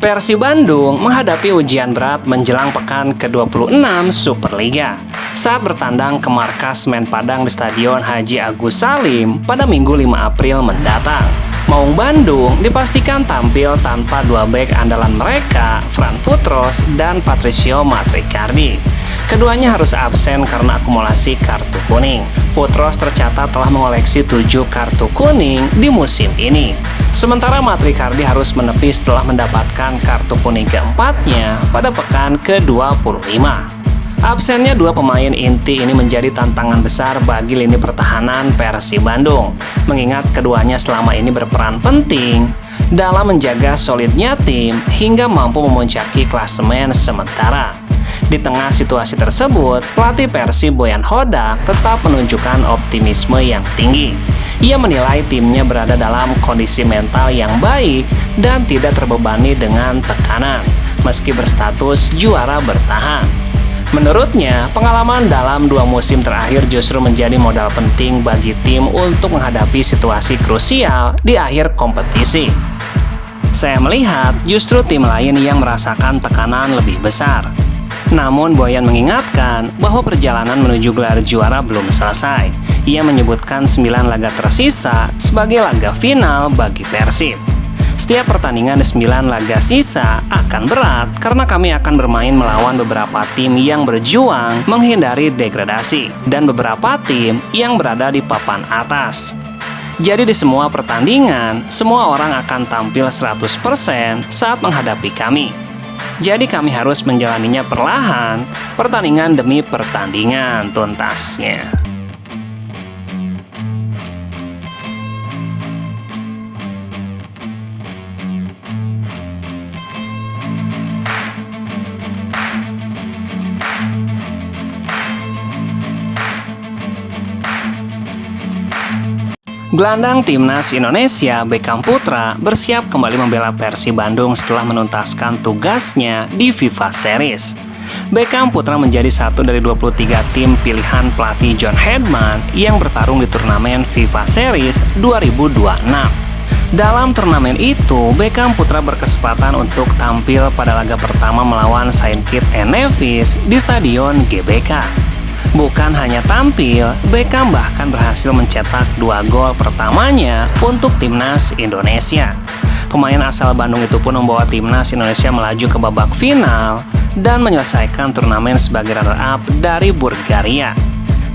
Persib Bandung menghadapi ujian berat menjelang pekan ke-26 Superliga saat bertandang ke markas Semen Padang di Stadion Haji Agus Salim pada Minggu 5 April mendatang. Maung Bandung dipastikan tampil tanpa dua bek andalan mereka, Fran Putros dan Patricio Matricardi. Keduanya harus absen karena akumulasi kartu kuning. Putros tercatat telah mengoleksi 7 kartu kuning di musim ini. Sementara Matricardi harus menepi setelah mendapatkan kartu kuning keempatnya pada pekan ke-25. Absennya dua pemain inti ini menjadi tantangan besar bagi lini pertahanan Persib Bandung, mengingat keduanya selama ini berperan penting dalam menjaga solidnya tim hingga mampu memuncaki klasemen sementara. Di tengah situasi tersebut, pelatih Persib Boyan Hodak tetap menunjukkan optimisme yang tinggi. Ia menilai timnya berada dalam kondisi mental yang baik dan tidak terbebani dengan tekanan, meski berstatus juara bertahan. Menurutnya, pengalaman dalam 2 musim terakhir justru menjadi modal penting bagi tim untuk menghadapi situasi krusial di akhir kompetisi. Saya melihat justru tim lain yang merasakan tekanan lebih besar. Namun Boyan mengingatkan bahwa perjalanan menuju gelar juara belum selesai. Ia menyebutkan 9 laga tersisa sebagai laga final bagi Persib. Setiap pertandingan di 9 laga sisa akan berat karena kami akan bermain melawan beberapa tim yang berjuang menghindari degradasi dan beberapa tim yang berada di papan atas. Jadi di semua pertandingan, semua orang akan tampil 100% saat menghadapi kami. Jadi kami harus menjalaninya perlahan, pertandingan demi pertandingan tuntasnya. Gelandang timnas Indonesia Beckham Putra bersiap kembali membela Persib Bandung setelah menuntaskan tugasnya di FIFA Series. Beckham Putra menjadi satu dari 23 tim pilihan pelatih John Hedman yang bertarung di turnamen FIFA Series 2026. Dalam turnamen itu, Beckham Putra berkesempatan untuk tampil pada laga pertama melawan Saint Kitts and Nevis di Stadion GBK. Bukan hanya tampil, Beckham bahkan berhasil mencetak 2 gol pertamanya untuk timnas Indonesia. Pemain asal Bandung itu pun membawa timnas Indonesia melaju ke babak final dan menyelesaikan turnamen sebagai runner-up dari Bulgaria.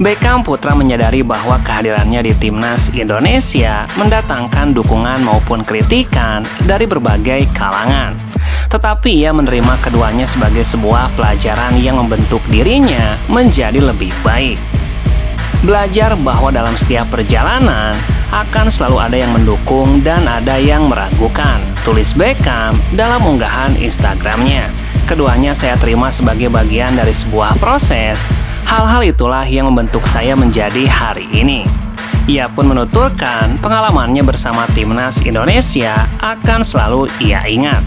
Beckham Putra menyadari bahwa kehadirannya di timnas Indonesia mendatangkan dukungan maupun kritikan dari berbagai kalangan. Tetapi ia menerima keduanya sebagai sebuah pelajaran yang membentuk dirinya menjadi lebih baik. Belajar bahwa dalam setiap perjalanan akan selalu ada yang mendukung dan ada yang meragukan, tulis Beckham dalam unggahan Instagramnya. Keduanya saya terima sebagai bagian dari sebuah proses. Hal-hal itulah yang membentuk saya menjadi hari ini. Ia pun menuturkan pengalamannya bersama timnas Indonesia akan selalu ia ingat.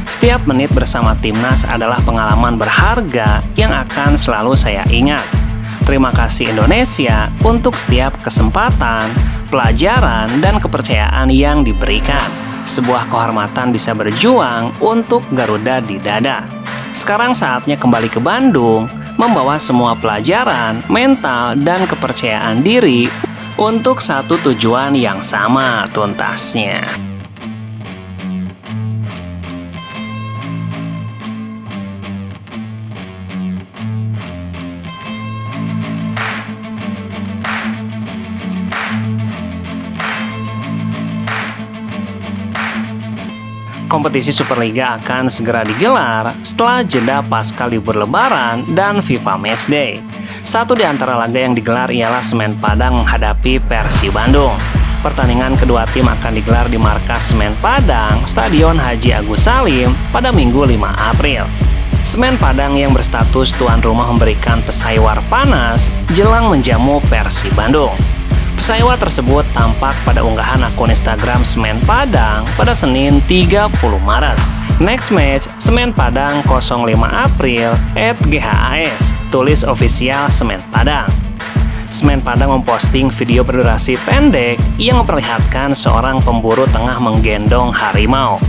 Setiap menit bersama timnas adalah pengalaman berharga yang akan selalu saya ingat. Terima kasih Indonesia untuk setiap kesempatan, pelajaran, dan kepercayaan yang diberikan. Sebuah kehormatan bisa berjuang untuk Garuda di dada. Sekarang saatnya kembali ke Bandung, membawa semua pelajaran, mental, dan kepercayaan diri untuk satu tujuan yang sama tuntasnya. Kompetisi Superliga akan segera digelar setelah jeda pasca libur Lebaran dan FIFA Matchday. Satu di antara laga yang digelar ialah Semen Padang menghadapi Persib Bandung. Pertandingan kedua tim akan digelar di markas Semen Padang, Stadion Haji Agus Salim pada Minggu 5 April. Semen Padang yang berstatus tuan rumah memberikan pesawat panas jelang menjamu Persib Bandung. Pesawat tersebut tampak pada unggahan akun Instagram Semen Padang pada Senin 30 Maret. Next match, Semen Padang 05 April @GHAS, tulis ofisial Semen Padang. Semen Padang memposting video berdurasi pendek yang memperlihatkan seorang pemburu tengah menggendong harimau.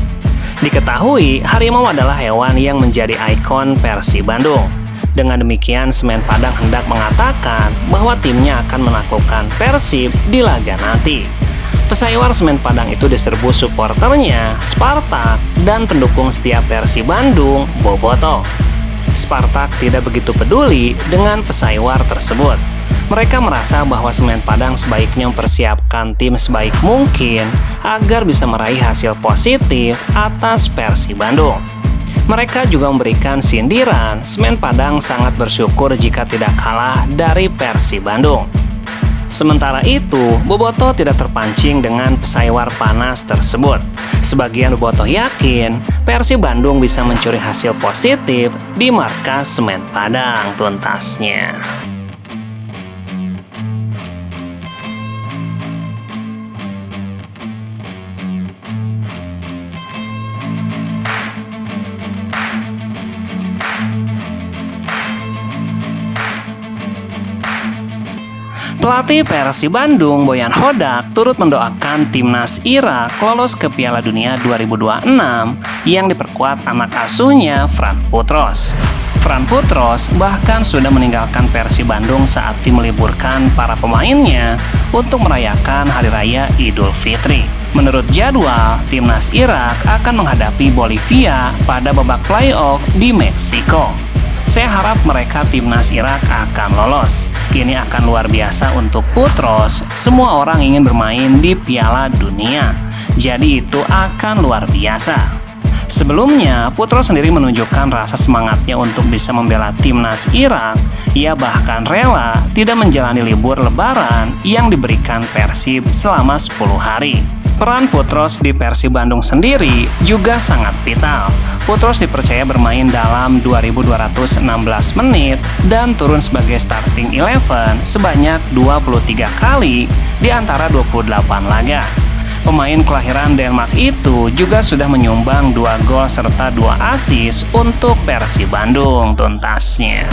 Diketahui, harimau adalah hewan yang menjadi ikon Persib Bandung. Dengan demikian, Semen Padang hendak mengatakan bahwa timnya akan menaklukkan Persib di laga nanti. Pesaiwar Semen Padang itu diserbu supporternya, Spartak, dan pendukung setia Persib Bandung, Bobotoh. Spartak tidak begitu peduli dengan pesaiwar tersebut. Mereka merasa bahwa Semen Padang sebaiknya mempersiapkan tim sebaik mungkin agar bisa meraih hasil positif atas Persib Bandung. Mereka juga memberikan sindiran, Semen Padang sangat bersyukur jika tidak kalah dari Persib Bandung. Sementara itu, Bobotoh tidak terpancing dengan pesaiwar panas tersebut. Sebagian Bobotoh yakin Persib Bandung bisa mencuri hasil positif di markas Semen Padang tuntasnya. Pelatih Persib Bandung, Boyan Hodak, turut mendoakan timnas Irak lolos ke Piala Dunia 2026 yang diperkuat anak asuhnya, Fran Putros. Fran Putros bahkan sudah meninggalkan Persib Bandung saat tim meliburkan para pemainnya untuk merayakan Hari Raya Idul Fitri. Menurut jadwal, timnas Irak akan menghadapi Bolivia pada babak playoff di Meksiko. Saya harap mereka timnas Irak akan lolos. Ini akan luar biasa untuk Putros. Semua orang ingin bermain di Piala Dunia. Jadi itu akan luar biasa. Sebelumnya, Putros sendiri menunjukkan rasa semangatnya untuk bisa membela timnas Irak. Ia bahkan rela tidak menjalani libur lebaran yang diberikan Persib selama 10 hari. Peran Putros di Persib Bandung sendiri juga sangat vital. Putros dipercaya bermain dalam 2.216 menit dan turun sebagai starting 11 sebanyak 23 kali di antara 28 laga. Pemain kelahiran Denmark itu juga sudah menyumbang 2 gol serta 2 assist untuk Persib Bandung tuntasnya.